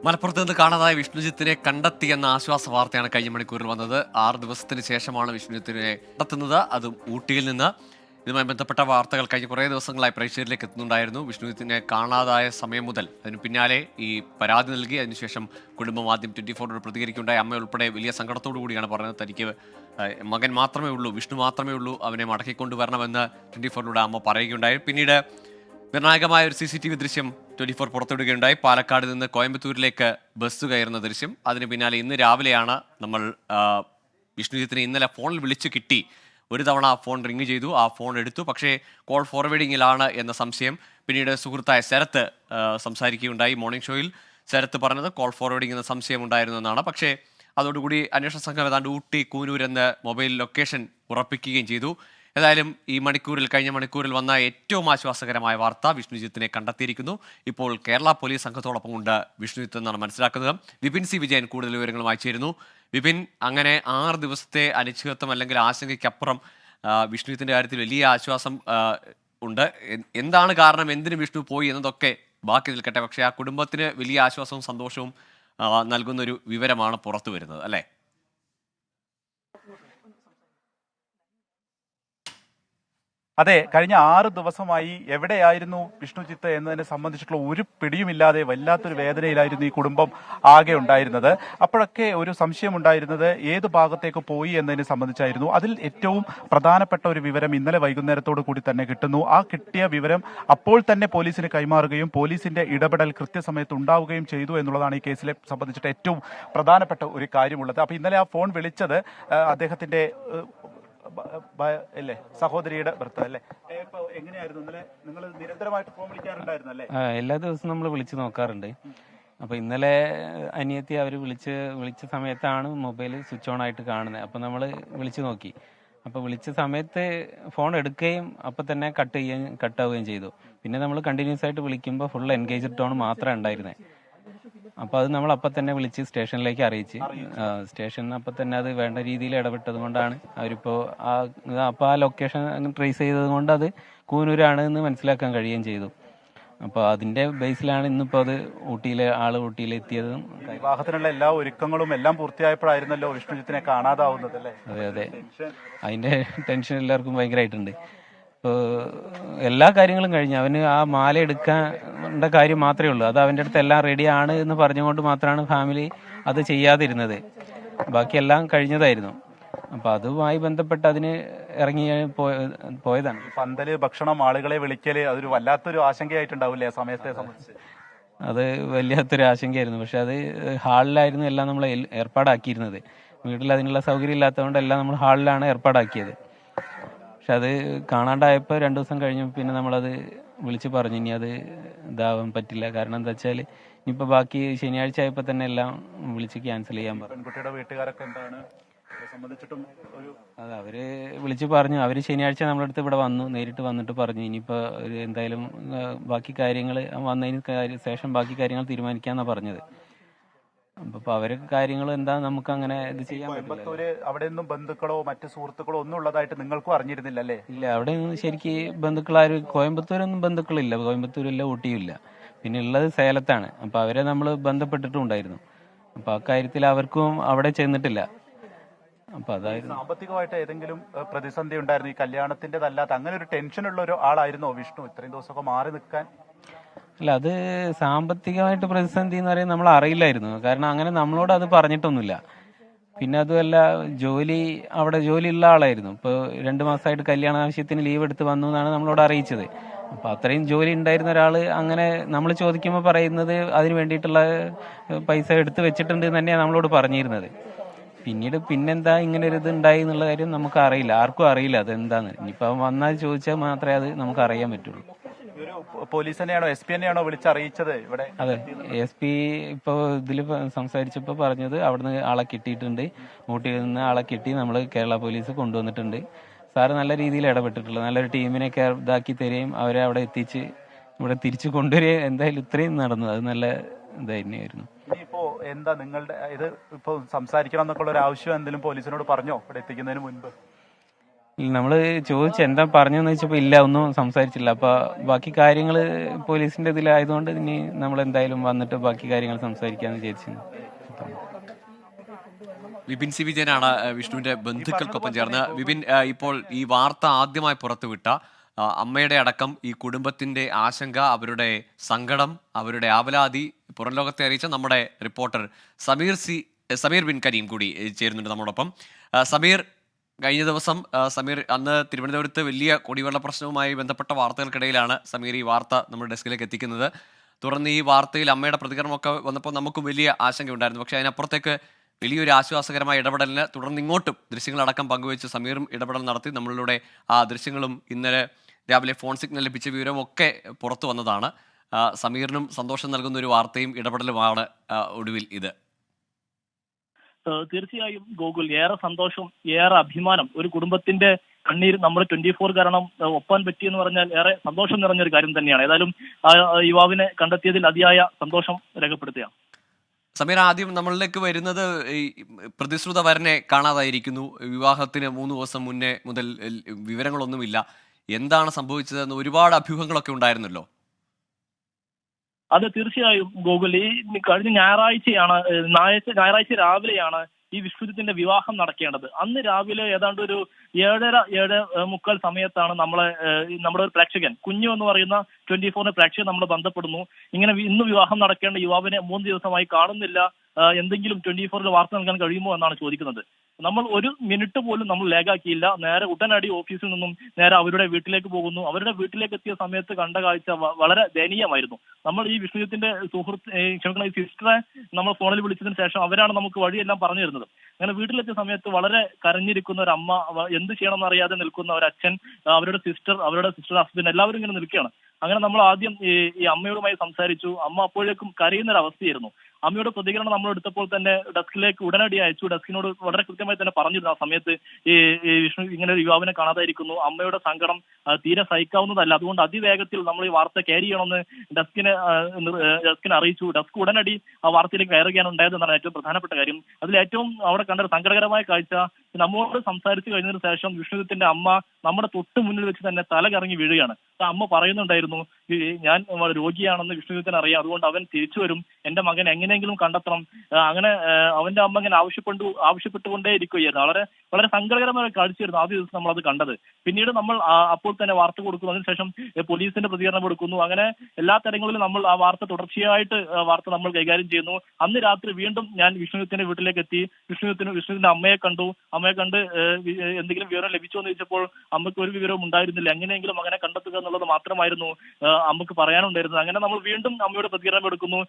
മലപ്പുറത്ത് നിന്ന് കാണാതായ വിഷ്ണുജിത്തിനെ കണ്ടെത്തിയെന്ന ആശ്വാസ വാർത്തയാണ് കഴിഞ്ഞ മണിക്കൂറിൽ വന്നത്. 6 ദിവസത്തിന് ശേഷമാണ് വിഷ്ണുജിത്തിനെ കണ്ടെത്തുന്നത്, അതും ഊട്ടിയിൽ നിന്ന്. ഇതുമായി ബന്ധപ്പെട്ട വാർത്തകൾ കഴിഞ്ഞ കുറേ ദിവസങ്ങളായി പ്രേക്ഷകരിലേക്ക് എത്തുന്നുണ്ടായിരുന്നു. വിഷ്ണുജിത്തിനെ കാണാതായ സമയം മുതൽ അതിന് പിന്നാലെ ഈ പരാതി നൽകി, അതിനുശേഷം കുടുംബം ആദ്യം 24 പ്രതികരിക്കുകയുണ്ടായി. അമ്മ ഉൾപ്പെടെ വലിയ സങ്കടത്തോടു കൂടിയാണ് പറഞ്ഞത്. തനിക്ക് മകൻ മാത്രമേ ഉള്ളൂ, വിഷ്ണു മാത്രമേ ഉള്ളൂ, അവനെ മടക്കിക്കൊണ്ടുവരണമെന്ന് 24 അമ്മ പറയുകയുണ്ടായി. പിന്നീട് നിർണായകമായ ഒരു CCTV ദൃശ്യം 24 പുറത്തുവിടുകയുണ്ടായി. പാലക്കാട് നിന്ന് കോയമ്പത്തൂരിലേക്ക് ബസ് കയറുന്ന ദൃശ്യം. അതിന് പിന്നാലെ ഇന്ന് രാവിലെയാണ് നമ്മൾ വിഷ്ണുജിത്തിനെ ഇന്നലെ ഫോണിൽ വിളിച്ചു കിട്ടി. ഒരു തവണ ആ ഫോൺ റിങ് ചെയ്തു, ആ ഫോൺ എടുത്തു, പക്ഷേ കോൾ ഫോർവേഡിങ്ങിലാണ് എന്ന സംശയം. പിന്നീട് സുഹൃത്തായ ശരത്ത് സംസാരിക്കുകയുണ്ടായി. മോർണിംഗ് ഷോയിൽ ശരത്ത് പറഞ്ഞത് കോൾ ഫോർവേഡിംഗ് എന്ന സംശയം ഉണ്ടായിരുന്നു എന്നാണ്. പക്ഷേ അതോടുകൂടി അന്വേഷണ സംഘം ഏതാണ്ട് ഊട്ടി കൂനൂർ എന്ന മൊബൈൽ ലൊക്കേഷൻ ഉറപ്പിക്കുകയും ചെയ്തു. ഏതായാലും കഴിഞ്ഞ മണിക്കൂറിൽ വന്ന ഏറ്റവും ആശ്വാസകരമായ വാർത്ത, വിഷ്ണുജിത്തിനെ കണ്ടെത്തിയിരിക്കുന്നു. ഇപ്പോൾ കേരള പോലീസ് സംഘത്തോടൊപ്പം ഉണ്ട് വിഷ്ണുജിത്ത് എന്നാണ് മനസ്സിലാക്കുന്നത്. വിപിൻ സി വിജയൻ കൂടുതൽ വിവരങ്ങളുമായി ചേരുന്നു. വിപിൻ, അങ്ങനെ 6 ദിവസത്തെ അനിശ്ചിതത്വം അല്ലെങ്കിൽ ആശങ്കയ്ക്കപ്പുറം വിഷ്ണുജിത്തിന്റെ കാര്യത്തിൽ വലിയ ആശ്വാസം ഉണ്ട്. എന്താണ് കാരണം, എന്തിന് വിഷ്ണു പോയി എന്നതൊക്കെ ബാക്കി നിൽക്കട്ടെ, പക്ഷേ ആ കുടുംബത്തിന് വലിയ ആശ്വാസവും സന്തോഷവും നൽകുന്ന ഒരു വിവരമാണ് പുറത്തു വരുന്നത്, അല്ലേ? അതെ, കഴിഞ്ഞ 6 ദിവസമായി എവിടെയായിരുന്നു വിഷ്ണുജിത്ത് എന്നതിനെ സംബന്ധിച്ചിട്ടുള്ള ഒരു പിടിയുമില്ലാതെ വല്ലാത്തൊരു വേദനയിലായിരുന്നു ഈ കുടുംബം ആകെ ഉണ്ടായിരുന്നത്. അപ്പോഴൊക്കെ ഒരു സംശയമുണ്ടായിരുന്നത് ഏത് ഭാഗത്തേക്ക് പോയി എന്നതിനെ സംബന്ധിച്ചായിരുന്നു. അതിൽ ഏറ്റവും പ്രധാനപ്പെട്ട ഒരു വിവരം ഇന്നലെ വൈകുന്നേരത്തോടു കൂടി തന്നെ കിട്ടുന്നു. ആ കിട്ടിയ വിവരം അപ്പോൾ തന്നെ പോലീസിന് കൈമാറുകയും പോലീസിന്റെ ഇടപെടൽ കൃത്യസമയത്ത് ഉണ്ടാവുകയും ചെയ്തു എന്നുള്ളതാണ് ഈ കേസിലെ സംബന്ധിച്ചിട്ട് ഏറ്റവും പ്രധാനപ്പെട്ട ഒരു കാര്യമുള്ളത്. അപ്പൊ ഇന്നലെ ആ ഫോൺ വിളിച്ചത് അദ്ദേഹത്തിന്റെ അല്ലേ, സഹോദരിയുടെ ഭർത്താവ് അല്ലേ? ഇപ്പൊ എങ്ങനെയായിരുന്നു ഇന്നലെ? നിങ്ങൾ നിരന്തരമായിട്ട് ഫോൺ വിളിക്കാറുണ്ടായിരുന്നു അല്ലേ? എല്ലാ ദിവസവും നമ്മൾ വിളിച്ചു നോക്കാറുണ്ട്. അപ്പൊ ഇന്നലെ അനിയത്തി അവര് വിളിച്ച സമയത്താണ് മൊബൈൽ സ്വിച്ച് ഓൺ ആയിട്ട് കാണുന്നത്. അപ്പൊ നമ്മൾ വിളിച്ചു നോക്കി. അപ്പൊ വിളിച്ച സമയത്ത് ഫോൺ എടുക്കുകയും അപ്പൊ തന്നെ കട്ടാവുകയും ചെയ്തു. പിന്നെ നമ്മൾ കണ്ടിന്യൂസ് ആയിട്ട് വിളിക്കുമ്പോൾ ഫുൾ എൻഗേജ്ഡ് ടോൺ മാത്രമേ ഉണ്ടായിരുന്നത്. അപ്പൊ അത് നമ്മൾ അപ്പം തന്നെ വിളിച്ച് സ്റ്റേഷനിലേക്ക് അറിയിച്ച് സ്റ്റേഷൻ അപ്പം തന്നെ അത് വേണ്ട രീതിയിൽ ഇടപെട്ടത് കൊണ്ടാണ് അവരിപ്പോ ആ ലൊക്കേഷൻ ട്രേസ് ചെയ്തത് കൊണ്ട് അത് കൂനൂരാണ് എന്ന് മനസ്സിലാക്കാൻ കഴിയുകയും ചെയ്തു. അപ്പൊ അതിന്റെ ബേസിലാണ് ഇന്നിപ്പോ അത് ഊട്ടിയിലെത്തിയതും. വിവാഹത്തിനുള്ള എല്ലാ ഒരുക്കങ്ങളും എല്ലാം പൂർത്തിയായപ്പോഴായിരുന്നല്ലോ വിഷ്ണുജിത്തിനെ കാണാതാവുന്നത് അല്ലേ? അതെ, അതിന്റെ ടെൻഷൻ എല്ലാവർക്കും ഭയങ്കരമായിട്ടുണ്ട്. ഇപ്പോൾ എല്ലാ കാര്യങ്ങളും കഴിഞ്ഞു. അവന് ആ മാല എടുക്കേണ്ട കാര്യം മാത്രമേ ഉള്ളൂ. അത് അവൻ്റെ അടുത്ത് എല്ലാം റെഡിയാണ് എന്ന് പറഞ്ഞുകൊണ്ട് മാത്രമാണ് ഫാമിലി അത് ചെയ്യാതിരുന്നത്. ബാക്കിയെല്ലാം കഴിഞ്ഞതായിരുന്നു. അപ്പൊ അതുമായി ബന്ധപ്പെട്ട് അതിന് ഇറങ്ങി പോയതാണ്. പന്തല്, ഭക്ഷണം, ആളുകളെ വിളിക്കല്, അതൊരു വല്ലാത്തൊരു ആശങ്കയായിട്ടുണ്ടാവില്ലേ ആ സമയത്തെ സംബന്ധിച്ച്? അത് വല്ലാത്തൊരു ആശങ്കയായിരുന്നു. പക്ഷെ അത് ഹാളിലായിരുന്നു എല്ലാം നമ്മൾ ഏർപ്പാടാക്കിയിരുന്നത്. വീട്ടിൽ അതിനുള്ള സൗകര്യം ഇല്ലാത്തതുകൊണ്ട് എല്ലാം നമ്മൾ ഹാളിലാണ് ഏർപ്പാടാക്കിയത്. പക്ഷെ അത് കാണാണ്ടായപ്പോൾ 2 ദിവസം കഴിഞ്ഞപ്പോൾ പിന്നെ നമ്മളത് വിളിച്ച് പറഞ്ഞു ഇനി അത് ഇതാവാൻ പറ്റില്ല. കാരണം എന്താ വെച്ചാൽ ഇനിയിപ്പോൾ ബാക്കി ശനിയാഴ്ച ആയപ്പോൾ തന്നെ എല്ലാം വിളിച്ച് ക്യാൻസൽ ചെയ്യാൻ പറഞ്ഞു. പെൺകുട്ടിയുടെ വീട്ടുകാരൊക്കെ എന്താണ് സംബന്ധിച്ചിട്ടും അതെ, അവര് വിളിച്ച് പറഞ്ഞു. അവര് ശനിയാഴ്ച നമ്മുടെ അടുത്ത് ഇവിടെ നേരിട്ട് വന്നിട്ട് പറഞ്ഞു ഇനിയിപ്പോൾ എന്തായാലും ബാക്കി കാര്യങ്ങൾ വന്നതിന് ശേഷം ബാക്കി കാര്യങ്ങൾ തീരുമാനിക്കാന്നാണ് പറഞ്ഞത്. അപ്പൊ അവരൊക്കെ കാര്യങ്ങൾ എന്താ നമുക്ക് അങ്ങനെ ഇത് ചെയ്യാൻ പറ്റില്ല. അവിടെ നിന്നും ബന്ധുക്കളോ മറ്റു സുഹൃത്തുക്കളോ ഒന്നും ഉള്ളതായിട്ട് നിങ്ങൾക്കും അറിഞ്ഞിരുന്നില്ല അല്ലേ? ഇല്ല, അവിടെ ശരിക്ക് ബന്ധുക്കളാരും കോയമ്പത്തൂരൊന്നും ബന്ധുക്കളില്ല. കോയമ്പത്തൂരില്ല, ഊട്ടിയില്ല. പിന്നെ ഉള്ളത് സേലത്താണ്. അപ്പൊ അവരെ നമ്മൾ ബന്ധപ്പെട്ടിട്ടും ഉണ്ടായിരുന്നു. അപ്പൊ ആ കാര്യത്തിൽ അവർക്കും അവിടെ ചെന്നിട്ടില്ല. അപ്പൊ അതായത് സാമ്പത്തികമായിട്ട് ഏതെങ്കിലും പ്രതിസന്ധി ഉണ്ടായിരുന്നു ഈ കല്യാണത്തിന്റെതല്ലാത്ത? അങ്ങനെ ഒരു ടെൻഷനുള്ള ഒരു ആളായിരുന്നോ വിഷ്ണു ഇത്രയും ദിവസമൊക്കെ മാറി നിൽക്കാൻ? അല്ല, അത് സാമ്പത്തികമായിട്ട് പ്രതിസന്ധി എന്ന് പറയുന്നത് നമ്മൾ അറിയില്ലായിരുന്നു. കാരണം അങ്ങനെ നമ്മളോട് അത് പറഞ്ഞിട്ടൊന്നുമില്ല. പിന്നെ അതുമല്ല, അവിടെ ജോലി ഉള്ള ആളായിരുന്നു. ഇപ്പോൾ 2 മാസമായിട്ട് കല്യാണ ആവശ്യത്തിന് ലീവ് എടുത്ത് വന്നു എന്നാണ് നമ്മളോട് അറിയിച്ചത്. അപ്പൊ അത്രയും ജോലി ഉണ്ടായിരുന്ന ഒരാള് അങ്ങനെ നമ്മൾ ചോദിക്കുമ്പോൾ പറയുന്നത് അതിന് വേണ്ടിയിട്ടുള്ള പൈസ എടുത്ത് വെച്ചിട്ടുണ്ട് എന്ന് തന്നെയാണ് നമ്മളോട് പറഞ്ഞിരുന്നത്. പിന്നെന്താ ഇങ്ങനെ ഒരു ഇത് ഉണ്ടായി എന്നുള്ള കാര്യം നമുക്ക് അറിയില്ല, ആർക്കും അറിയില്ല അതെന്താന്ന്. ഇനിയിപ്പോ വന്നാൽ ചോദിച്ചാൽ മാത്രമേ അത് നമുക്ക് അറിയാൻ പറ്റുള്ളൂ. പോലീസ് തന്നെയാണോ, SP തന്നെയാണോ വിളിച്ചറിയിച്ചത് ഇവിടെ? അതെ, SP ഇപ്പൊ ഇതിൽ സംസാരിച്ചപ്പോ പറഞ്ഞത് അവിടുന്ന് ആളെ കിട്ടിയിട്ടുണ്ട്, ഊട്ടിയിൽ നിന്ന് ആളെ കിട്ടി, നമ്മൾ കേരള പോലീസ് കൊണ്ടുവന്നിട്ടുണ്ട്. സാറ് നല്ല രീതിയിൽ ഇടപെട്ടിട്ടുള്ളത്, നല്ലൊരു ടീമിനെ ഇതാക്കി തരികയും അവരെ അവിടെ എത്തിച്ച് ഇവിടെ തിരിച്ചു കൊണ്ടുവരികയും എന്തായാലും ഇത്രയും നടന്നത് അത് നല്ല ഇതായിരുന്നു. ഇനിയിപ്പോ എന്താ നിങ്ങളുടെ ഇത് ഇപ്പൊ സംസാരിക്കണം എന്നൊക്കെ ഉള്ള ഒരു ആവശ്യം എന്തെങ്കിലും പോലീസിനോട് പറഞ്ഞോ ഇവിടെ എത്തിക്കുന്നതിന് മുൻപ്? നമ്മൾ ചോദിച്ചു എന്താ പറഞ്ഞെന്ന് വെച്ചപ്പോൾ ഇല്ല, ഒന്നും സംസാരിച്ചില്ല. അപ്പൊ ബാക്കി കാര്യങ്ങൾ പോലീസിന്റെ ഇതിലായതുകൊണ്ട് ഇനി നമ്മൾ എന്തായാലും വന്നിട്ട് ബാക്കി കാര്യങ്ങൾ സംസാരിക്കാന്ന് വിചാരിച്ചു. വിപിൻ സി വിജയനാണ് വിഷ്ണുവിന്റെ ബന്ധുക്കൾക്കൊപ്പം ചേർന്ന്. വിപിൻ, ഇപ്പോൾ ഈ വാർത്ത ആദ്യമായി പുറത്തുവിട്ട അമ്മയുടെ അടക്കം ഈ കുടുംബത്തിന്റെ ആശങ്ക, അവരുടെ സങ്കടം, അവരുടെ ആവലാതി പുറം ലോകത്തെ അറിയിച്ച നമ്മുടെ റിപ്പോർട്ടർ സമീർ ബിൻ കരീം കൂടി ചേരുന്നുണ്ട് നമ്മോടൊപ്പം. സമീർ, കഴിഞ്ഞ ദിവസം സമീർ അന്ന് തിരുവനന്തപുരത്ത് വലിയ കുടിവെള്ള പ്രശ്നവുമായി ബന്ധപ്പെട്ട വാർത്തകൾക്കിടയിലാണ് സമീർ ഈ വാർത്ത നമ്മുടെ ഡെസ്കിലേക്ക് എത്തിക്കുന്നത്. തുടർന്ന് ഈ വാർത്തയിൽ അമ്മയുടെ പ്രതികരണമൊക്കെ വന്നപ്പോൾ നമുക്കും വലിയ ആശങ്കയുണ്ടായിരുന്നു. പക്ഷേ അതിനപ്പുറത്തേക്ക് വലിയൊരു ആശ്വാസകരമായ ഇടപെടലിന് തുടർന്ന് ഇങ്ങോട്ടും ദൃശ്യങ്ങളടക്കം പങ്കുവെച്ച് സമീറും ഇടപെടൽ നടത്തി. നമ്മളിലൂടെ ആ ദൃശ്യങ്ങളും ഇന്നലെ രാവിലെ ഫോൺ സിഗ്നൽ ലഭിച്ച വിവരവും ഒക്കെ പുറത്തു വന്നതാണ്. സമീറിനും സന്തോഷം നൽകുന്ന ഒരു വാർത്തയും ഇടപെടലുമാണ് ഒടുവിൽ ഇത്. തീർച്ചയായും ഗോകുൽ, ഏറെ സന്തോഷം, ഏറെ അഭിമാനം. ഒരു കുടുംബത്തിന്റെ കണ്ണീര് നമ്മൾ 24 കാരണം ഒപ്പാൻ പറ്റിയെന്ന് പറഞ്ഞാൽ ഏറെ സന്തോഷം നിറഞ്ഞൊരു കാര്യം തന്നെയാണ്. ഏതായാലും ആ യുവാവിനെ കണ്ടെത്തിയതിൽ അതിയായ സന്തോഷം രേഖപ്പെടുത്തുകയാണ്. സമീർ, ആദ്യം നമ്മളിലേക്ക് വരുന്നത് ഈ പ്രതിശ്രുത വരനെ കാണാതായിരിക്കുന്നു. വിവാഹത്തിന് 3 ദിവസം മുന്നേ മുതൽ വിവരങ്ങളൊന്നുമില്ല. എന്താണ് സംഭവിച്ചതെന്ന് ഒരുപാട് അഭ്യൂഹങ്ങളൊക്കെ ഉണ്ടായിരുന്നല്ലോ. അത് തീർച്ചയായും ഗോകുൽ, ഈ കഴിഞ്ഞ ഞായറാഴ്ച രാവിലെയാണ് ഈ വിഷ്ണുജിത്തിന്റെ വിവാഹം നടക്കേണ്ടത്. അന്ന് രാവിലെ ഏതാണ്ട് ഒരു 7:30 സമയത്താണ് നമ്മുടെ ഒരു പ്രേക്ഷകൻ കുഞ്ഞു എന്ന് പറയുന്ന 24 പ്രേക്ഷകൻ നമ്മൾ ബന്ധപ്പെടുന്നു. ഇങ്ങനെ ഇന്ന് വിവാഹം നടക്കേണ്ട യുവാവിനെ 3 ദിവസമായി കാണുന്നില്ല, എന്തെങ്കിലും 24 വാർത്ത നൽകാൻ കഴിയുമോ എന്നാണ് ചോദിക്കുന്നത്. നമ്മൾ ഒരു മിനിറ്റ് പോലും നമ്മൾ ലേഖാക്കിയില്ല. നേരെ ഉടനടി ഓഫീസിൽ നിന്നും നേരെ അവരുടെ വീട്ടിലേക്ക് പോകുന്നു. അവരുടെ വീട്ടിലേക്ക് എത്തിയ സമയത്ത് കണ്ട കാഴ്ച വളരെ ദയനീയമായിരുന്നു. നമ്മൾ ഈ വിഷ്ണുജിത്തിന്റെ ഈ സിസ്റ്ററെ നമ്മൾ ഫോണിൽ വിളിച്ചതിന് ശേഷം അവരാണ് നമുക്ക് വഴിയെല്ലാം പറഞ്ഞു തരുന്നത്. അങ്ങനെ വീട്ടിലെത്തിയ സമയത്ത് വളരെ കരഞ്ഞിരിക്കുന്ന ഒരു അമ്മ, എന്ത് ചെയ്യണമെന്ന് അറിയാതെ നിൽക്കുന്ന ഒരു അച്ഛൻ, അവരുടെ സിസ്റ്റർ ഹസ്ബൻഡ് എല്ലാവരും ഇങ്ങനെ നിൽക്കുകയാണ്. അങ്ങനെ നമ്മൾ ആദ്യം ഈ അമ്മയോടുമായി സംസാരിച്ചു. അമ്മ അപ്പോഴേക്കും കരയുന്ന ഒരു അവസ്ഥയായിരുന്നു. അമ്മയുടെ പ്രതികരണം നമ്മൾ എടുത്തപ്പോൾ തന്നെ ഡെസ്കിലേക്ക് ഉടനടി അയച്ചു. ഡെസ്കിനോട് വളരെ കൃത്യമായി തന്നെ പറഞ്ഞിരുന്നു ആ സമയത്ത് ഈ വിഷ്ണു ഇങ്ങനെ ഒരു യുവാവിനെ കാണാതായിരിക്കുന്നു, അമ്മയുടെ സങ്കടം തീരെ സഹിക്കാവുന്നതല്ല, അതുകൊണ്ട് അതിവേഗത്തിൽ നമ്മൾ ഈ വാർത്ത ക്യാരി ചെയ്യണമെന്ന് ഡെസ്കിനെ അറിയിച്ചു. ഡെസ്ക് ഉടനടി ആ വാർത്തയിലേക്ക് കയറുകയാണ് ഉണ്ടായതെന്നാണ് ഏറ്റവും പ്രധാനപ്പെട്ട കാര്യം. അതിൽ ഏറ്റവും അവിടെ കണ്ട സങ്കടകരമായ കാഴ്ച, നമ്മോട് സംസാരിച്ചു കഴിഞ്ഞതിന് ശേഷം വിഷ്ണുജിത്തിന്റെ അമ്മ നമ്മുടെ തൊട്ട് മുന്നിൽ വെച്ച് തന്നെ തല കറങ്ങി വീഴുകയാണ്. അമ്മ പറയുന്നുണ്ടായിരുന്നു, ഞാൻ രോഗിയാണെന്ന് വിഷ്ണുജിത്തിന് അറിയാം, അതുകൊണ്ട് അവൻ തിരിച്ചു വരും, എന്റെ മകൻ എങ്ങനെയെങ്കിലും കണ്ടെത്തണം. അങ്ങനെ അവന്റെ അമ്മ ഇങ്ങനെ ആവശ്യപ്പെട്ടുകൊണ്ടേ ഇരിക്കുകയായിരുന്നു. വളരെ വളരെ സങ്കടകരമായ കാഴ്ചയായിരുന്നു ആദ്യ ദിവസം നമ്മൾ അത് കണ്ടത്. പിന്നീട് നമ്മൾ അപ്പോൾ തന്നെ വാർത്ത കൊടുക്കുന്നു, അതിനുശേഷം പോലീസിന്റെ പ്രതികരണം എടുക്കുന്നു. അങ്ങനെ എല്ലാ തരങ്ങളിലും നമ്മൾ ആ വാർത്ത തുടർച്ചയായിട്ട് വാർത്ത നമ്മൾ കൈകാര്യം ചെയ്യുന്നു. അന്ന് രാത്രി വീണ്ടും ഞാൻ വിഷ്ണുജിത്തിന്റെ വീട്ടിലേക്ക് എത്തി. വിഷ്ണുജിത്തിന്റെ അമ്മയെ കണ്ട് എന്തെങ്കിലും വിവരം ലഭിച്ചോ എന്ന് ചോദിച്ചപ്പോൾ അമ്മയ്ക്ക് ഒരു വിവരവും ഉണ്ടായിരുന്നില്ല. എങ്ങനെയെങ്കിലും മകനെ കണ്ടെത്തുക എന്നുള്ളത് മാത്രമായിരുന്നു അമ്മക്ക് പറയാനുണ്ടായിരുന്നത്. അങ്ങനെ നമ്മൾ വീണ്ടും അമ്മയുടെ പ്രതികരണം എടുക്കുന്നു.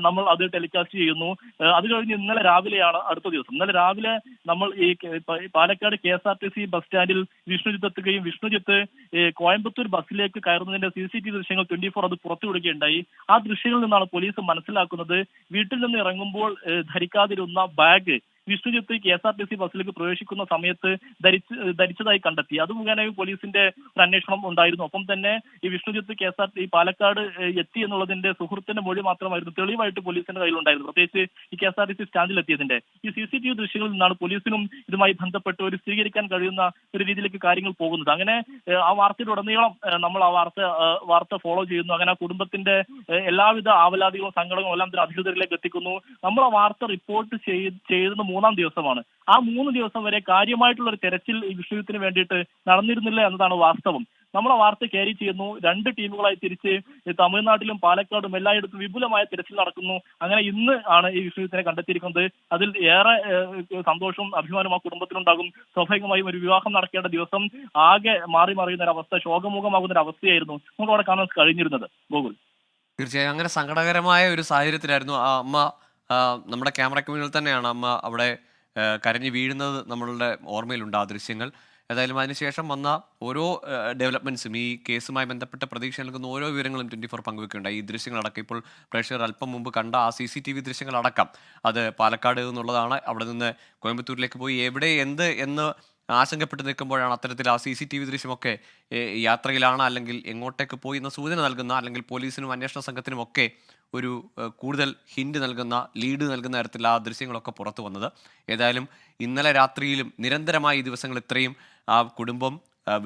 നമ്മൾ അത് ടെലികാസ്റ്റ് ചെയ്യുന്നു. അത് കഴിഞ്ഞ് ഇന്നലെ രാവിലെയാണ് അടുത്ത ദിവസം. ഇന്നലെ രാവിലെ നമ്മൾ ഈ പാലക്കാട് KSRTC ബസ് സ്റ്റാൻഡിൽ വിഷ്ണുജിത്ത് എത്തുകയും വിഷ്ണുജിത്ത് കോയമ്പത്തൂർ ബസ്സിലേക്ക് കയറുന്നതിന്റെ CCTV ദൃശ്യങ്ങൾ 24 അത് പുറത്തുവിടുകയുണ്ടായി. ആ ദൃശ്യങ്ങളിൽ നിന്നാണ് പോലീസ് മനസ്സിലാക്കുന്നത് വീട്ടിൽ നിന്ന് ഇറങ്ങുമ്പോൾ ധരിക്കാതിരുന്ന ബാഗ് വിഷ്ണുജിത്ത് KSRTC ബസ്സിലേക്ക് പ്രവേശിക്കുന്ന സമയത്ത് ധരിച്ചതായി കണ്ടെത്തി. അത് മുഖേന പോലീസിന്റെ ഒരു അന്വേഷണം ഉണ്ടായിരുന്നു. ഒപ്പം തന്നെ ഈ വിഷ്ണുജിത്ത് പാലക്കാട് എത്തി എന്നുള്ളതിന്റെ സുഹൃത്തിന്റെ മൊഴി മാത്രമായിരുന്നു തെളിവായിട്ട് പോലീസിന്റെ കയ്യിലുണ്ടായിരുന്നു. പ്രത്യേകിച്ച് ഈ KSRTC സ്റ്റാൻഡിൽ എത്തിയതിന്റെ ഈ CCTV ദൃശ്യങ്ങളിൽ നിന്നാണ് പോലീസിനും ഇതുമായി ബന്ധപ്പെട്ട് ഒരു സ്ഥിരീകരിക്കാൻ കഴിയുന്ന ഒരു രീതിയിലേക്ക് കാര്യങ്ങൾ പോകുന്നത്. അങ്ങനെ ആ വാർത്തയിലുടനീളം നമ്മൾ ആ വാർത്ത ഫോളോ ചെയ്യുന്നു. അങ്ങനെ ആ കുടുംബത്തിന്റെ എല്ലാവിധ ആവലാതികളും സങ്കടങ്ങളും എല്ലാം അധികൃതരിലേക്ക് എത്തിക്കുന്നു. നമ്മൾ ആ വാർത്ത റിപ്പോർട്ട് ചെയ്യുന്ന 3-ാം ദിവസമാണ്. ആ 3 ദിവസം വരെ കാര്യമായിട്ടുള്ള ഒരു തെരച്ചിൽ ഈ വിഷയത്തിന് വേണ്ടിയിട്ട് നടന്നിരുന്നില്ല എന്നതാണ് വാസ്തവം. നമ്മൾ ആ വാർത്ത ക്യാരി ചെയ്യുന്നു. 2 ടീമുകളായി തിരിച്ച് തമിഴ്നാട്ടിലും പാലക്കാടും എല്ലായിടത്തും വിപുലമായ തിരച്ചിൽ നടക്കുന്നു. അങ്ങനെ ഇന്ന് ആണ് ഈ വിഷയത്തിനെ കണ്ടെത്തിയിരിക്കുന്നത്. അതിൽ ഏറെ സന്തോഷവും അഭിമാനവും ആ കുടുംബത്തിനുണ്ടാകും. സ്വാഭാവികമായും ഒരു വിവാഹം നടക്കേണ്ട ദിവസം ആകെ മാറി മറിയുന്ന ഒരു അവസ്ഥ, ശോകമുഖമാകുന്ന ഒരു അവസ്ഥയായിരുന്നു നമുക്ക് അവിടെ കാണാൻ കഴിഞ്ഞിരുന്നത്. ഗോകുൽ, തീർച്ചയായും അങ്ങനെ സങ്കടകരമായ ഒരു സാഹചര്യത്തിലായിരുന്നു ആ അമ്മ. നമ്മുടെ ക്യാമറയ്ക്ക് മുന്നിൽ തന്നെയാണ് അമ്മ അവിടെ കരഞ്ഞു വീഴുന്നത് നമ്മളുടെ ഓർമ്മയിലുണ്ട് ആ ദൃശ്യങ്ങൾ. ഏതായാലും അതിനുശേഷം വന്ന ഓരോ ഡെവലപ്മെൻറ്റ്സും ഈ കേസുമായി ബന്ധപ്പെട്ട പ്രതീക്ഷ നൽകുന്ന ഓരോ വിവരങ്ങളും 24 പങ്കുവെക്കുകയുണ്ടായി. ഈ ദൃശ്യങ്ങളടക്കം ഇപ്പോൾ പ്രേക്ഷകർ അല്പം മുമ്പ് കണ്ട ആ CCTV ദൃശ്യങ്ങളടക്കം അത് പാലക്കാട് എന്നുള്ളതാണ്. അവിടെ നിന്ന് കോയമ്പത്തൂരിലേക്ക് പോയി എവിടെ എന്ത് എന്ന് ആശങ്കപ്പെട്ട് നിൽക്കുമ്പോഴാണ് അത്തരത്തിൽ ആ CCTV ദൃശ്യമൊക്കെ യാത്രയിലാണ് അല്ലെങ്കിൽ എങ്ങോട്ടേക്ക് പോയി എന്ന സൂചന നൽകുന്ന, അല്ലെങ്കിൽ പോലീസിനും അന്വേഷണ സംഘത്തിനും ഒക്കെ ഒരു കൂടുതൽ ഹിന്റ് നൽകുന്ന, ലീഡ് നൽകുന്ന തരത്തിൽ ആ ദൃശ്യങ്ങളൊക്കെ പുറത്തു വന്നത്. ഏതായാലും ഇന്നലെ രാത്രിയിലും നിരന്തരമായി ഈ ദിവസങ്ങൾ ഇത്രയും ആ കുടുംബം,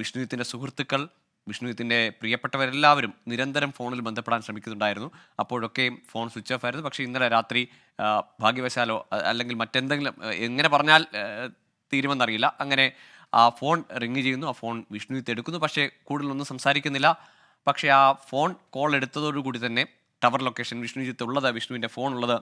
വിഷ്ണുജിത്തിന്റെ സുഹൃത്തുക്കൾ, വിഷ്ണുജിത്തിന്റെ പ്രിയപ്പെട്ടവരെല്ലാവരും നിരന്തരം ഫോണിൽ ബന്ധപ്പെടാൻ ശ്രമിക്കുന്നുണ്ടായിരുന്നു. അപ്പോഴൊക്കെയും ഫോൺ സ്വിച്ച് ഓഫ് ആയിരുന്നു. പക്ഷേ ഇന്നലെ രാത്രി ഭാഗ്യവശാലോ അല്ലെങ്കിൽ മറ്റെന്തെങ്കിലും, എങ്ങനെ പറഞ്ഞാൽ തീരുമെന്നറിയില്ല, അങ്ങനെ ആ ഫോൺ റിങ് ചെയ്യുന്നു. ആ ഫോൺ വിഷ്ണുജിത്ത് എടുക്കുന്നു. പക്ഷേ കൂടുതലൊന്നും സംസാരിക്കുന്നില്ല. പക്ഷേ ആ ഫോൺ കോൾ എടുത്തതോടുകൂടി തന്നെ ടവർ ലൊക്കേഷൻ വിഷ്ണുജിത്ത് ഉള്ളത്, വിഷ്ണുവിൻ്റെ ഫോൺ ഉള്ളത്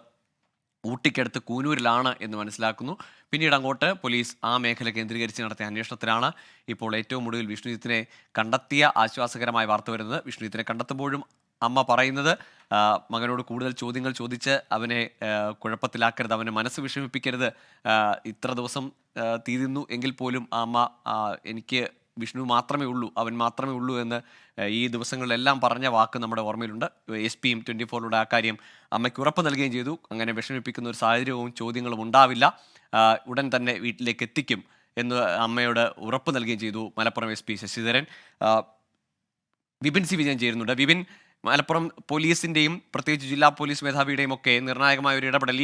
ഊട്ടിക്കടുത്ത് കൂനൂരിലാണ് എന്ന് മനസ്സിലാക്കുന്നു. പിന്നീട് അങ്ങോട്ട് പോലീസ് ആ മേഖല കേന്ദ്രീകരിച്ച് നടത്തിയ അന്വേഷണത്തിലാണ് ഇപ്പോൾ ഏറ്റവും ഒടുവിൽ വിഷ്ണുജിത്തിനെ കണ്ടെത്തിയ ആശ്വാസകരമായ വാർത്ത വരുന്നത്. വിഷ്ണുജിത്തിനെ കണ്ടെത്തുമ്പോഴും അമ്മ പറയുന്നത്, മകനോട് കൂടുതൽ ചോദ്യങ്ങൾ ചോദിച്ച് അവനെ കുഴപ്പത്തിലാക്കരുത്, അവനെ മനസ്സ് വിഷമിപ്പിക്കരുത്. ഇത്ര ദിവസം തീരുന്നു എങ്കിൽ പോലും അമ്മ എനിക്ക് വിഷ്ണു മാത്രമേ ഉള്ളൂ, അവൻ മാത്രമേ ഉള്ളൂ എന്ന് ഈ ദിവസങ്ങളിലെല്ലാം പറഞ്ഞ വാക്ക് നമ്മുടെ ഓർമ്മയിലുണ്ട്. SP-യും 24-ലൂടെ ആ കാര്യം അമ്മയ്ക്ക് ഉറപ്പ് നൽകുകയും ചെയ്തു. അങ്ങനെ വിഷമിപ്പിക്കുന്ന ഒരു സാഹചര്യവും ചോദ്യങ്ങളും ഉണ്ടാവില്ല, ഉടൻ തന്നെ വീട്ടിലേക്ക് എത്തിക്കും എന്ന് അമ്മയോട് ഉറപ്പ് നൽകുകയും ചെയ്തു മലപ്പുറം SP ശശിധരൻ. വിപിൻ സി വിജയൻ ചേരുന്നുണ്ട്. വിപിൻ, മലപ്പുറം പോലീസിൻ്റെയും പ്രത്യേകിച്ച് ജില്ലാ പോലീസ് മേധാവിയുടെയും ഒക്കെ നിർണായകമായ ഒരു ഇടപെടൽ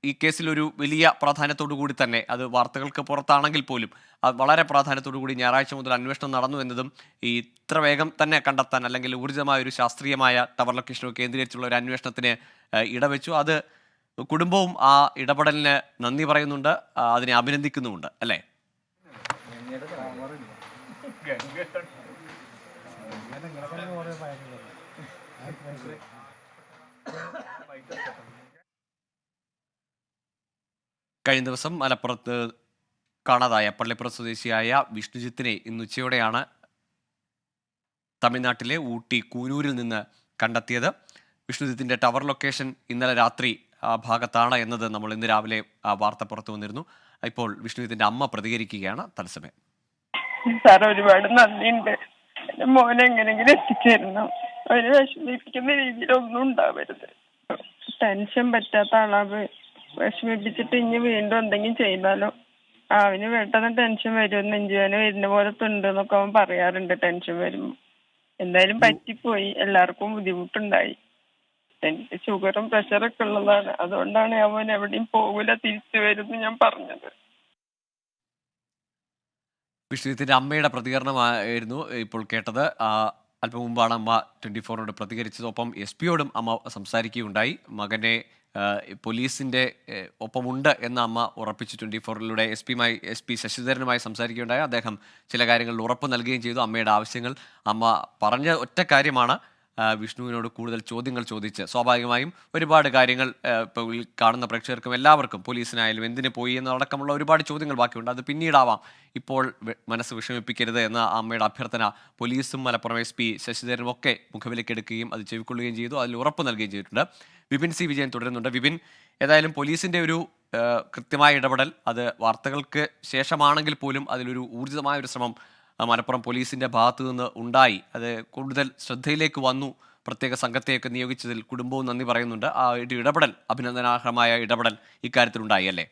ഈ കേസിൽ ഒരു വലിയ പ്രാധാന്യത്തോടു കൂടി തന്നെ, അത് വാർത്തകൾക്ക് പുറത്താണെങ്കിൽ പോലും അത് വളരെ പ്രാധാന്യത്തോടു കൂടി ഞായറാഴ്ച മുതൽ അന്വേഷണം നടന്നു എന്നതും ഇത്ര വേഗം തന്നെ കണ്ടെത്താൻ, അല്ലെങ്കിൽ ഊർജിതമായ ഒരു ശാസ്ത്രീയമായ ടവർ ലൊക്കേഷനോ കേന്ദ്രീകരിച്ചുള്ള ഒരു അന്വേഷണത്തിന് ഇടവെച്ചു. അത് കുടുംബവും ആ ഇടപെടലിന് നന്ദി പറയുന്നുണ്ട്, അതിനെ അഭിനന്ദിക്കുന്നുമുണ്ട്, അല്ലേ? കഴിഞ്ഞ ദിവസം മലപ്പുറത്ത് കാണാതായ പള്ളിപ്പുറം സ്വദേശിയായ വിഷ്ണുജിത്തിനെ ഇന്ന് ഉച്ചയോടെയാണ് തമിഴ്നാട്ടിലെ ഊട്ടി കൂനൂരിൽ നിന്ന് കണ്ടെത്തിയത്. വിഷ്ണുജിത്തിന്റെ ടവർ ലൊക്കേഷൻ ഇന്നലെ രാത്രി ആ ഭാഗത്താണ് എന്നത് നമ്മൾ ഇന്ന് രാവിലെ ആ വാർത്ത പുറത്തു വന്നിരുന്നു. ഇപ്പോൾ വിഷ്ണുജിത്തിന്റെ അമ്മ പ്രതികരിക്കുകയാണ് തത്സമയം. സാർ, ഒരുപാട് നന്ദിയുണ്ട്. എന്റെ മോനെ എങ്ങനെയെങ്കിലും എത്തിച്ചേരണം. അവന് വിഷമിപ്പിക്കുന്ന രീതിയിലൊന്നും ഉണ്ടാവരുത്. ടെൻഷൻ പറ്റാത്ത ആളാവ്. വിഷമിപ്പിച്ചിട്ട് ഇനി വീണ്ടും എന്തെങ്കിലും ചെയ്താലോ അവന് പെട്ടെന്ന് ടെൻഷൻ വരും. നെഞ്ചുവേന വരുന്ന പോലത്തെ ഉണ്ട് എന്നൊക്കെ അവൻ പറയാറുണ്ട് ടെൻഷൻ വരുമ്പോ. എന്തായാലും പറ്റിപ്പോയി, എല്ലാവർക്കും ബുദ്ധിമുട്ടുണ്ടായി. എനിക്ക് ഷുഗറും പ്രഷറൊക്കെ ഉള്ളതാണ്. അതുകൊണ്ടാണ് അവൻ എവിടെയും പോകില്ല, തിരിച്ചു വരും ഞാൻ പറഞ്ഞത്. വിഷ്ണുജിത്തിന്റെ അമ്മയുടെ പ്രതികരണമായിരുന്നു ഇപ്പോൾ കേട്ടത്. അല്പം മുമ്പാണ് അമ്മ 24-നോട് പ്രതികരിച്ചത്. ഒപ്പം SP-യോടും അമ്മ സംസാരിക്കുകയുണ്ടായി. മകനെ പോലീസിന്റെ ഒപ്പമുണ്ട് എന്ന അമ്മ ഉറപ്പിച്ചു. 24-ലൂടെ SP ശശിധരനുമായി സംസാരിക്കുകയുണ്ടായി. അദ്ദേഹം ചില കാര്യങ്ങളിൽ ഉറപ്പ് നൽകുകയും ചെയ്തു. അമ്മയുടെ ആവശ്യങ്ങൾ അമ്മ പറഞ്ഞ ഒറ്റ കാര്യമാണ്, വിഷ്ണുവിനോട് കൂടുതൽ ചോദ്യങ്ങൾ ചോദിച്ച്. സ്വാഭാവികമായും ഒരുപാട് കാര്യങ്ങൾ ഇപ്പോൾ കാണുന്ന പ്രേക്ഷകർക്കും എല്ലാവർക്കും, പോലീസിനായാലും എന്തിനു പോയി എന്നടക്കമുള്ള ഒരുപാട് ചോദ്യങ്ങൾ ബാക്കിയുണ്ട്. അത് പിന്നീടാവാം, ഇപ്പോൾ മനസ്സ് വിഷമിപ്പിക്കരുത് എന്ന അമ്മയുടെ അഭ്യർത്ഥന പോലീസും മലപ്പുറം SP ശശിധരനും ഒക്കെ മുഖവിലേക്കെടുക്കുകയും അത് ചെവിക്കൊള്ളുകയും ചെയ്തു. അതിൽ ഉറപ്പ് നൽകുകയും ചെയ്തിട്ടുണ്ട്. വിപിൻ സി വിജയൻ തുടരുന്നുണ്ട്. വിപിൻ, ഏതായാലും പോലീസിന്റെ ഒരു കൃത്യമായ ഇടപെടൽ, അത് വാർത്തകൾക്ക് ശേഷമാണെങ്കിൽ പോലും അതിലൊരു ഊർജിതമായ ഒരു ശ്രമം മലപ്പുറം പോലീസിന്റെ ഭാഗത്തു നിന്ന് ഉണ്ടായി. അത് കൂടുതൽ ശ്രദ്ധയിലേക്ക് വന്നു. പ്രത്യേക സംഘത്തെയൊക്കെ നിയോഗിച്ചതിൽ കുടുംബവും നന്ദി പറയുന്നുണ്ട്. ആ ഒരു ഇടപെടൽ, അഭിനന്ദനാർഹമായ ഇടപെടൽ ഇക്കാര്യത്തിലുണ്ടായി, അല്ലേ?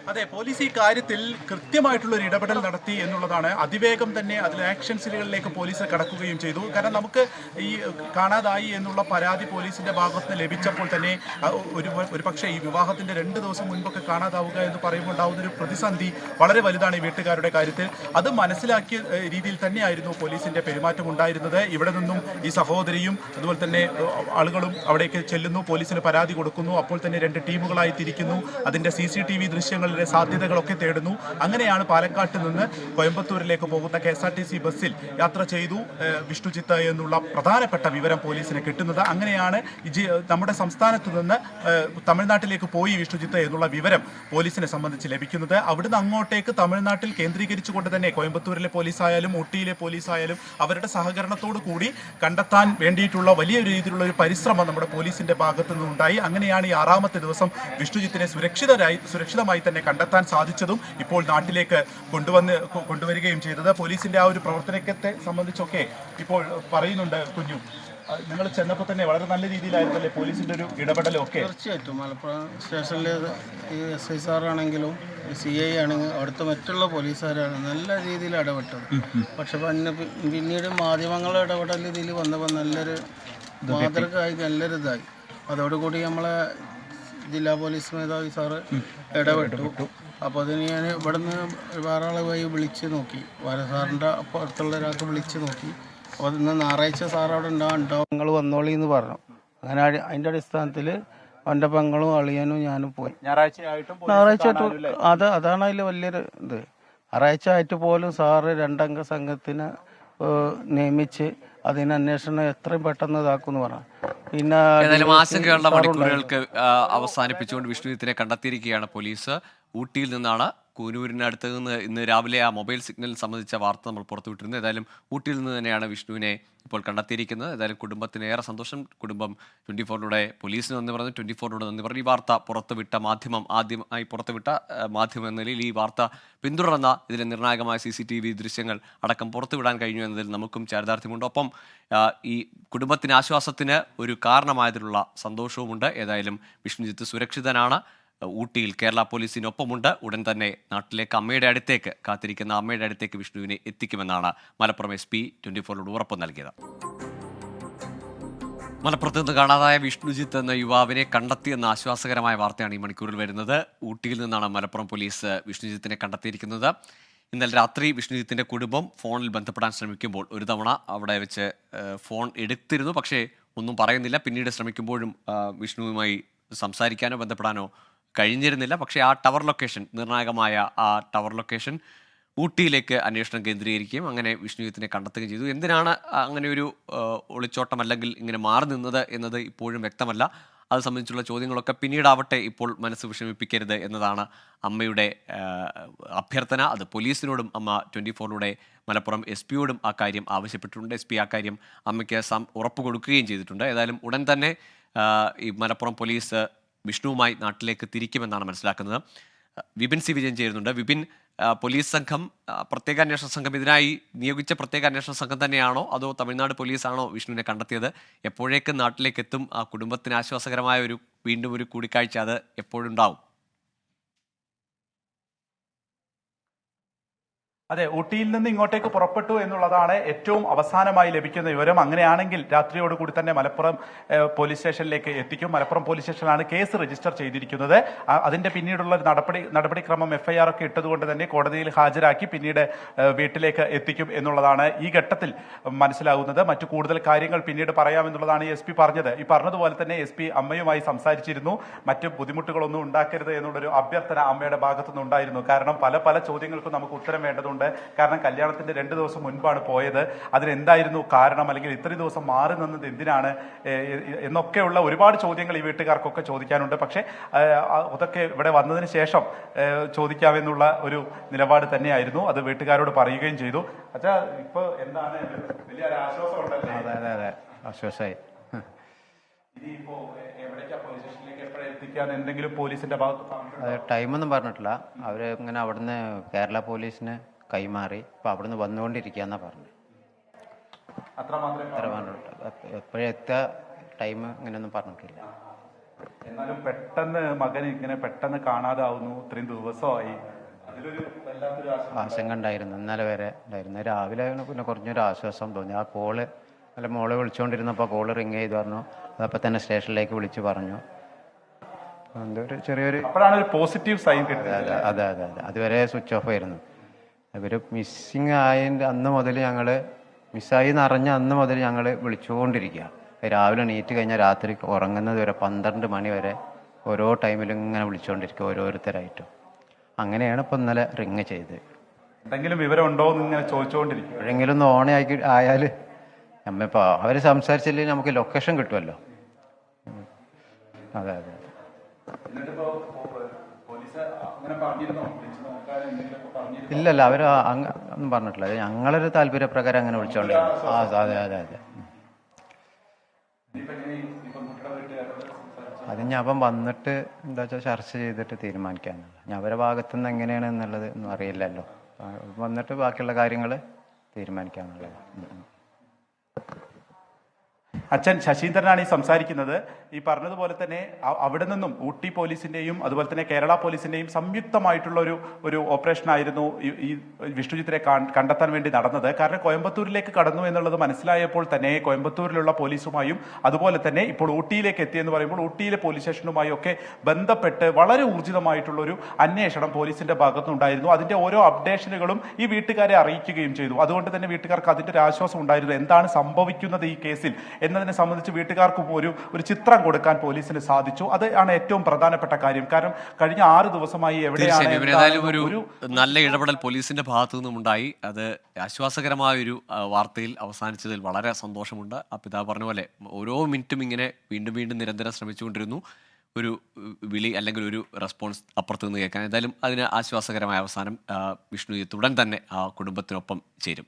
അതെ, പോലീസ് ഈ കാര്യത്തിൽ കൃത്യമായിട്ടുള്ള ഒരു ഇടപെടൽ നടത്തി എന്നുള്ളതാണ്. അതിവേഗം തന്നെ അതിൽ ആക്ഷൻ സീനുകളിലേക്ക് പോലീസ് കടക്കുകയും ചെയ്തു. കാരണം നമുക്ക് ഈ കാണാതായി എന്നുള്ള പരാതി പോലീസിന്റെ ഭാഗത്ത് നിന്ന് ലഭിച്ചപ്പോൾ തന്നെ ഒരു പക്ഷേ ഈ വിവാഹത്തിന്റെ 2 ദിവസം മുൻപൊക്കെ കാണാതാവുക എന്ന് പറയുമ്പോൾ ഉണ്ടാവുന്നൊരു പ്രതിസന്ധി വളരെ വലുതാണ് ഈ വീട്ടുകാരുടെ കാര്യത്തിൽ. അത് മനസ്സിലാക്കിയ രീതിയിൽ തന്നെയായിരുന്നു പോലീസിന്റെ പെരുമാറ്റം ഉണ്ടായിരുന്നത്. ഇവിടെ നിന്നും ഈ സഹോദരിയും അതുപോലെ തന്നെ ആളുകളും അവിടേക്ക് ചെല്ലുന്നു, പോലീസിന് പരാതി കൊടുക്കുന്നു. അപ്പോൾ തന്നെ 2 ടീമുകളായി തിരിക്കുന്നു. അതിന്റെ CCTV ദൃശ്യങ്ങൾ സാധ്യതകളൊക്കെ തേടുന്നു. അങ്ങനെയാണ് പാലക്കാട്ട് നിന്ന് കോയമ്പത്തൂരിലേക്ക് പോകുന്ന KSRTC ബസ്സിൽ യാത്ര ചെയ്തു വിഷ്ണുജിത്ത് എന്നുള്ള പ്രധാനപ്പെട്ട വിവരം പോലീസിന് കിട്ടുന്നത്. അങ്ങനെയാണ് നമ്മുടെ സംസ്ഥാനത്ത് നിന്ന് തമിഴ്നാട്ടിലേക്ക് പോയി വിഷ്ണുജിത്ത് എന്നുള്ള വിവരം പോലീസിനെ സംബന്ധിച്ച് ലഭിക്കുന്നത്. അവിടുന്ന് അങ്ങോട്ടേക്ക് തമിഴ്നാട്ടിൽ കേന്ദ്രീകരിച്ചുകൊണ്ട് തന്നെ കോയമ്പത്തൂരിലെ പോലീസായാലും ഊട്ടിയിലെ പോലീസായാലും അവരുടെ സഹകരണത്തോടു കൂടി കണ്ടെത്താൻ വേണ്ടിയിട്ടുള്ള വലിയ രീതിയിലുള്ള ഒരു പരിശ്രമം നമ്മുടെ പോലീസിന്റെ ഭാഗത്തു നിന്നുണ്ടായി. അങ്ങനെയാണ് ഈ 6ാമത്തെ ദിവസം വിഷ്ണുജിത്തിനെ സുരക്ഷിതമായി തന്നെ കണ്ടെത്താൻ സാധിച്ചതും ഇപ്പോൾ നാട്ടിലേക്ക് കൊണ്ടുവരികയും ചെയ്തത്. പോലീസിന്റെ ആ ഒരു പ്രവർത്തനത്തെ സംബന്ധിച്ചൊക്കെ ഇപ്പോൾ പറയുന്നുണ്ട് കുഞ്ഞു. നിങ്ങൾ ചെന്നപ്പോൾ തന്നെ വളരെ നല്ല രീതിയിലായിരുന്നല്ലേ പോലീസിന്റെ ഒരു ഇടപെടലും ഒക്കെ? തീർച്ചയായിട്ടും മലപ്പുറം സ്റ്റേഷനിൽ ഈ SI സാറാണെങ്കിലും CI ആണെങ്കിലും അവിടുത്തെ മറ്റുള്ള പോലീസുകാരാണ് നല്ല രീതിയിൽ ഇടപെട്ടത്. പക്ഷെ പിന്നീട് മാധ്യമങ്ങളുടെ ഇടപെടൽ ഇതിൽ വന്നപ്പോൾ നല്ലൊരു മാതൃകയായി നല്ലൊരു ഇതായി. അതോടുകൂടി നമ്മളെ ജില്ലാ പോലീസ് മേധാവി സാറ് ഇടപെട്ടു. അപ്പോൾ അതിന് ഞാൻ ഇവിടുന്ന് വേറെ ആളെ വഴി വിളിച്ച് നോക്കി, സാറിൻ്റെ അപ്പുറത്തുള്ള ഒരാൾക്ക് വിളിച്ച് നോക്കി. അപ്പോൾ ഇന്ന് ഞായറാഴ്ച സാർ അവിടെ ഉണ്ടാവും, നിങ്ങൾ വന്നോളി എന്ന് പറഞ്ഞു. അങ്ങനെ അതിൻ്റെ അടിസ്ഥാനത്തിൽ അവൻ്റെ പെങ്ങളും അളിയനും ഞാനും പോയി. ഞായറാഴ്ച അതാണ് അതിൽ വലിയൊരു ഇത്. ഞായറാഴ്ച ആയിട്ട് പോലും സാറ് 2 അംഗ സംഘത്തിന് നിയമിച്ച് അതിന് അന്വേഷണം എത്രയും പെട്ടെന്ന് ഇതാക്കുമെന്ന് പറഞ്ഞു. പിന്നെ ഏതായാലും ആശങ്കയുള്ള മണിക്കൂറുകൾക്ക് അവസാനിപ്പിച്ചുകൊണ്ട് വിഷ്ണുജിത്തിനെ കണ്ടെത്തിയിരിക്കുകയാണ് പോലീസ്. ഊട്ടിയിൽ നിന്നാണ്. കൂനൂരിനടുത്ത് നിന്ന് ഇന്ന് രാവിലെ ആ മൊബൈൽ സിഗ്നൽ സംബന്ധിച്ച വാർത്ത നമ്മൾ പുറത്തുവിട്ടിരുന്നു. ഏതായാലും ഊട്ടിയിൽ നിന്ന് തന്നെയാണ് വിഷ്ണുവിനെ ഇപ്പോൾ കണ്ടെത്തിയിരിക്കുന്നത്. ഏതായാലും കുടുംബത്തിന് ഏറെ സന്തോഷം. കുടുംബം 24-ലൂടെ പോലീസിന് നന്ദി പറഞ്ഞു, 24-ലോട് നന്ദി പറഞ്ഞു. ഈ വാർത്ത പുറത്തുവിട്ട മാധ്യമം, ആദ്യമായി പുറത്തുവിട്ട മാധ്യമം എന്ന നിലയിൽ ഈ വാർത്ത പിന്തുടർന്ന ഇതിലെ നിർണായകമായ CCTV ദൃശ്യങ്ങൾ അടക്കം പുറത്തുവിടാൻ കഴിഞ്ഞു എന്നതിൽ നമുക്കും ചാരിതാർത്ഥ്യമുണ്ട്. ഒപ്പം ഈ കുടുംബത്തിന് ആശ്വാസത്തിന് ഒരു കാരണമായതിലുള്ള സന്തോഷവുമുണ്ട്. ഏതായാലും വിഷ്ണുജിത്ത് സുരക്ഷിതനാണ്. ഊട്ടിയിൽ കേരള പോലീസിനൊപ്പമുണ്ട്. ഉടൻ തന്നെ നാട്ടിലേക്ക് അമ്മയുടെ അടുത്തേക്ക് കാത്തിരിക്കുന്ന അമ്മയുടെ അടുത്തേക്ക് വിഷ്ണുവിനെ എത്തിക്കുമെന്നാണ് മലപ്പുറം SP 24-ലോട് ഉറപ്പ് നൽകിയത്. മലപ്പുറത്ത് നിന്ന് കാണാതായ വിഷ്ണുജിത്ത് എന്ന യുവാവിനെ കണ്ടെത്തിയെന്ന ആശ്വാസകരമായ വാർത്തയാണ് ഈ മണിക്കൂറിൽ വരുന്നത്. ഊട്ടിയിൽ നിന്നാണ് മലപ്പുറം പോലീസ് വിഷ്ണുജിത്തിനെ കണ്ടെത്തിയിരിക്കുന്നത്. ഇന്നലെ രാത്രി വിഷ്ണുജിത്തിന്റെ കുടുംബം ഫോണിൽ ബന്ധപ്പെടാൻ ശ്രമിക്കുമ്പോൾ ഒരു തവണ അവിടെ വെച്ച് ഫോൺ എടുത്തിരുന്നു, പക്ഷേ ഒന്നും പറയുന്നില്ല. പിന്നീട് ശ്രമിക്കുമ്പോഴും വിഷ്ണുവുമായി സംസാരിക്കാനോ ബന്ധപ്പെടാനോ കഴിഞ്ഞിരുന്നില്ല. പക്ഷേ ആ ടവർ ലൊക്കേഷൻ, നിർണായകമായ ആ ടവർ ലൊക്കേഷൻ ഊട്ടിയിലേക്ക് അന്വേഷണം കേന്ദ്രീകരിക്കുകയും അങ്ങനെ വിഷ്ണുജിത്തിനെ കണ്ടെത്തുകയും ചെയ്തു. എന്തിനാണ് അങ്ങനെ ഒരു ഒളിച്ചോട്ടം അല്ലെങ്കിൽ ഇങ്ങനെ മാറി നിന്നത് എന്നത് ഇപ്പോഴും വ്യക്തമല്ല. അത് സംബന്ധിച്ചുള്ള ചോദ്യങ്ങളൊക്കെ പിന്നീടാവട്ടെ, ഇപ്പോൾ മനസ്സ് വിഷമിപ്പിക്കരുത് എന്നതാണ് അമ്മയുടെ അഭ്യർത്ഥന. അത് പോലീസിനോടും അമ്മ 24-ലൂടെ മലപ്പുറം SP-യോടും ആ കാര്യം ആവശ്യപ്പെട്ടിട്ടുണ്ട്. SP ആ കാര്യം അമ്മയ്ക്ക് ഉറപ്പ് കൊടുക്കുകയും ചെയ്തിട്ടുണ്ട്. ഏതായാലും ഉടൻ തന്നെ ഈ മലപ്പുറം പോലീസ് വിഷ്ണുവുമായി നാട്ടിലേക്ക് തിരിക്കുമെന്നാണ് മനസ്സിലാക്കുന്നത്. വിപിൻ C. വിജയൻ ചേരുന്നുണ്ട്. വിപിൻ, പോലീസ് സംഘം, പ്രത്യേക അന്വേഷണ സംഘം, ഇതിനായി നിയോഗിച്ച പ്രത്യേക അന്വേഷണ സംഘം തന്നെയാണോ അതോ തമിഴ്നാട് പോലീസാണോ വിഷ്ണുവിനെ കണ്ടെത്തിയത്? എപ്പോഴേക്കും നാട്ടിലേക്ക് എത്തും? ആ കുടുംബത്തിന് ആശ്വാസകരമായ വീണ്ടും ഒരു കൂടിക്കാഴ്ച അത് എപ്പോഴുണ്ടാവും? അതെ, ഊട്ടിയിൽ നിന്ന് ഇങ്ങോട്ടേക്ക് പുറപ്പെട്ടു എന്നുള്ളതാണ് ഏറ്റവും അവസാനമായി ലഭിക്കുന്ന വിവരം. അങ്ങനെയാണെങ്കിൽ രാത്രിയോടുകൂടി തന്നെ മലപ്പുറം പോലീസ് സ്റ്റേഷനിലേക്ക് എത്തിക്കും. മലപ്പുറം പോലീസ് സ്റ്റേഷനിലാണ് കേസ് രജിസ്റ്റർ ചെയ്തിരിക്കുന്നത്. അതിന്റെ പിന്നീടുള്ള നടപടിക്രമം FIR ഒക്കെ ഇട്ടതുകൊണ്ട് തന്നെ കോടതിയിൽ ഹാജരാക്കി പിന്നീട് വീട്ടിലേക്ക് എത്തിക്കും എന്നുള്ളതാണ് ഈ ഘട്ടത്തിൽ മനസ്സിലാകുന്നത്. മറ്റു കൂടുതൽ കാര്യങ്ങൾ പിന്നീട് പറയാമെന്നുള്ളതാണ് SP പറഞ്ഞത്. ഈ പറഞ്ഞതുപോലെ തന്നെ SP അമ്മയുമായി സംസാരിച്ചിരുന്നു. മറ്റു ബുദ്ധിമുട്ടുകളൊന്നും ഉണ്ടാക്കരുത് എന്നുള്ളൊരു അഭ്യർത്ഥന അമ്മയുടെ ഭാഗത്തുനിന്ന് ഉണ്ടായിരുന്നു. കാരണം പല ചോദ്യങ്ങൾക്കും നമുക്ക് ഉത്തരം വേണ്ടതുണ്ട്. കാരണം കല്യാണത്തിന്റെ 2 ദിവസം മുൻപാണ് പോയത്. അതിനെന്തായിരുന്നു കാരണം, അല്ലെങ്കിൽ ഇത്രയും ദിവസം മാറി നിന്നത് എന്തിനാണ് എന്നൊക്കെയുള്ള ഒരുപാട് ചോദ്യങ്ങൾ ഈ വീട്ടുകാർക്കൊക്കെ ചോദിക്കാനുണ്ട്. പക്ഷേ അതൊക്കെ ഇവിടെ വന്നതിന് ശേഷം ചോദിക്കാമെന്നുള്ള ഒരു നിലപാട് തന്നെയായിരുന്നു. അത് വീട്ടുകാരോട് പറയുകയും ചെയ്തു. അച്ഛാ, ഇപ്പൊ എന്താണ് വലിയൊരു ആശ്വാസം ഉണ്ടല്ലേ? അതെ, ആശ്വാസമായി. ഇനിയിപ്പോ എവിടേക്കാ പോലീസ് സ്റ്റേഷനിലേക്ക് എപ്പോഴാണ് എത്തിക്കാൻ എന്തെങ്കിലും പോലീസിന്റെ ഭാഗത്ത് ടൈമൊന്നും പറഞ്ഞിട്ടില്ല. അവര് ഇങ്ങനെ അവിടുന്ന് കേരള പോലീസിന് കൈമാറി ഇപ്പൊ അവിടുന്ന് വന്നുകൊണ്ടിരിക്കുകയെന്നാ പറഞ്ഞു. എപ്പോഴും എത്തുക ടൈം ഇങ്ങനെയൊന്നും പറഞ്ഞിട്ടില്ല. എന്നാലും പെട്ടെന്ന് മകൻ ഇങ്ങനെ പെട്ടെന്ന് കാണാതാവുന്നു, ഇത്രയും ദിവസമായി, ആശങ്ക ഉണ്ടായിരുന്നു. ഇന്നലെ വരെ ഉണ്ടായിരുന്നു. രാവിലെ പിന്നെ കുറഞ്ഞൊരു ആശ്വാസം തോന്നി. ആ കോള് അല്ല, മോളെ വിളിച്ചുകൊണ്ടിരുന്നപ്പോൾ കോള് റിങ് ചെയ്ത് പറഞ്ഞു. അതപ്പോൾ തന്നെ സ്റ്റേഷനിലേക്ക് വിളിച്ച് പറഞ്ഞു. എന്തൊരു ചെറിയൊരു പോസിറ്റീവ് സൈൻ കിട്ടിയത്. അതെ, അതുവരെ സ്വിച്ച് ഓഫ് ആയിരുന്നു. ഇവർ മിസ്സിങ് ആയതിൻ്റെ അന്ന് മുതൽ ഞങ്ങൾ മിസ്സായി എന്നറിഞ്ഞ അന്ന് മുതൽ ഞങ്ങൾ വിളിച്ചുകൊണ്ടിരിക്കുക. രാവിലെ എണീറ്റ് കഴിഞ്ഞാൽ രാത്രി ഉറങ്ങുന്നത് വരെ 12 മണി വരെ ഓരോ ടൈമിലും ഇങ്ങനെ വിളിച്ചുകൊണ്ടിരിക്കുക, ഓരോരുത്തരായിട്ടും. അങ്ങനെയാണ് ഇപ്പം ഇന്നലെ റിങ് ചെയ്ത്. എന്തെങ്കിലും വിവരം ഉണ്ടോ എന്ന് ഇങ്ങനെ ചോദിച്ചുകൊണ്ടിരിക്കും. എപ്പോഴെങ്കിലും ഒന്ന് ഓണാക്കി ആയാൽ നമ്മളിപ്പോൾ അവർ സംസാരിച്ചില്ലെങ്കിൽ നമുക്ക് ലൊക്കേഷൻ കിട്ടുമല്ലോ. അതെ. ഇല്ലല്ല, അവർ ഒന്നും പറഞ്ഞിട്ടില്ല. ഞങ്ങളൊരു താല്പര്യപ്രകാരം അങ്ങനെ വിളിച്ചോണ്ടിരുന്നു. അതെ. അത് ഞാൻ അപ്പം വന്നിട്ട് എന്താ വെച്ചാൽ ചർച്ച ചെയ്തിട്ട് തീരുമാനിക്കാനുള്ള. ഞാൻ അവരുടെ ഭാഗത്തുനിന്ന് എങ്ങനെയാണ് എന്നുള്ളത് ഒന്നും അറിയില്ലല്ലോ. വന്നിട്ട് ബാക്കിയുള്ള കാര്യങ്ങൾ തീരുമാനിക്കാന്നുള്ളത്. അച്ഛൻ ശശീന്ദ്രനാണ് ഈ സംസാരിക്കുന്നത്. ഈ പറഞ്ഞതുപോലെ തന്നെ അവിടെ നിന്നും ഊട്ടി പോലീസിന്റെയും അതുപോലെ തന്നെ കേരള പോലീസിന്റെയും സംയുക്തമായിട്ടുള്ള ഒരു ഓപ്പറേഷൻ ആയിരുന്നു ഈ വിഷ്ണുജിത്തിനെ കണ്ടെത്താൻ വേണ്ടി നടന്നത്. കാരണം കോയമ്പത്തൂരിലേക്ക് കടന്നു എന്നുള്ളത് മനസ്സിലായപ്പോൾ തന്നെ കോയമ്പത്തൂരിലുള്ള പോലീസുമായും അതുപോലെ തന്നെ ഇപ്പോൾ ഊട്ടിയിലേക്ക് എത്തിയെന്ന് പറയുമ്പോൾ ഊട്ടിയിലെ പോലീസ് സ്റ്റേഷനുമായും ഒക്കെ ബന്ധപ്പെട്ട് വളരെ ഊർജിതമായിട്ടുള്ള ഒരു അന്വേഷണം പോലീസിന്റെ ഭാഗത്തുനിന്നുണ്ടായിരുന്നു. അതിന്റെ ഓരോ അപ്ഡേഷനുകളും ഈ വീട്ടുകാരെ അറിയിക്കുകയും ചെയ്തു. അതുകൊണ്ട് തന്നെ വീട്ടുകാർക്ക് അതിന്റെ ഒരു ആശ്വാസം ഉണ്ടായിരുന്നു. എന്താണ് സംഭവിക്കുന്നത് ഈ കേസിൽ എന്നതിനെ സംബന്ധിച്ച് വീട്ടുകാർക്കും ഒരു ചിത്രം കൊടുക്കാൻ പോലീസിന് സാധിച്ചു. അത് ആണ് ഏറ്റവും പ്രധാനപ്പെട്ട കാര്യം. കാരണം കഴിഞ്ഞ 6 ദിവസമായി എവിടെയാണ് ഒരു നല്ല ഇടപെടൽ പോലീസിന്റെ ഭാഗത്തു നിന്നും ഉണ്ടായി. അത് ആശ്വാസകരമായ ഒരു വാർത്തയിൽ അവസാനിച്ചതിൽ വളരെ സന്തോഷമുണ്ട്. ആ പിതാവ് പറഞ്ഞ പോലെ ഓരോ മിനിറ്റും ഇങ്ങനെ വീണ്ടും വീണ്ടും നിരന്തരം ശ്രമിച്ചുകൊണ്ടിരുന്നു ഒരു വിളി അല്ലെങ്കിൽ ഒരു റെസ്പോൺസ് അപ്പുറത്ത് നിന്ന് കേൾക്കാൻ. എന്തായാലും അതിന് ആശ്വാസകരമായ അവസാനം. വിഷ്ണുജിത്ത് ഉടൻ തന്നെ ആ കുടുംബത്തിനൊപ്പം ചേരും.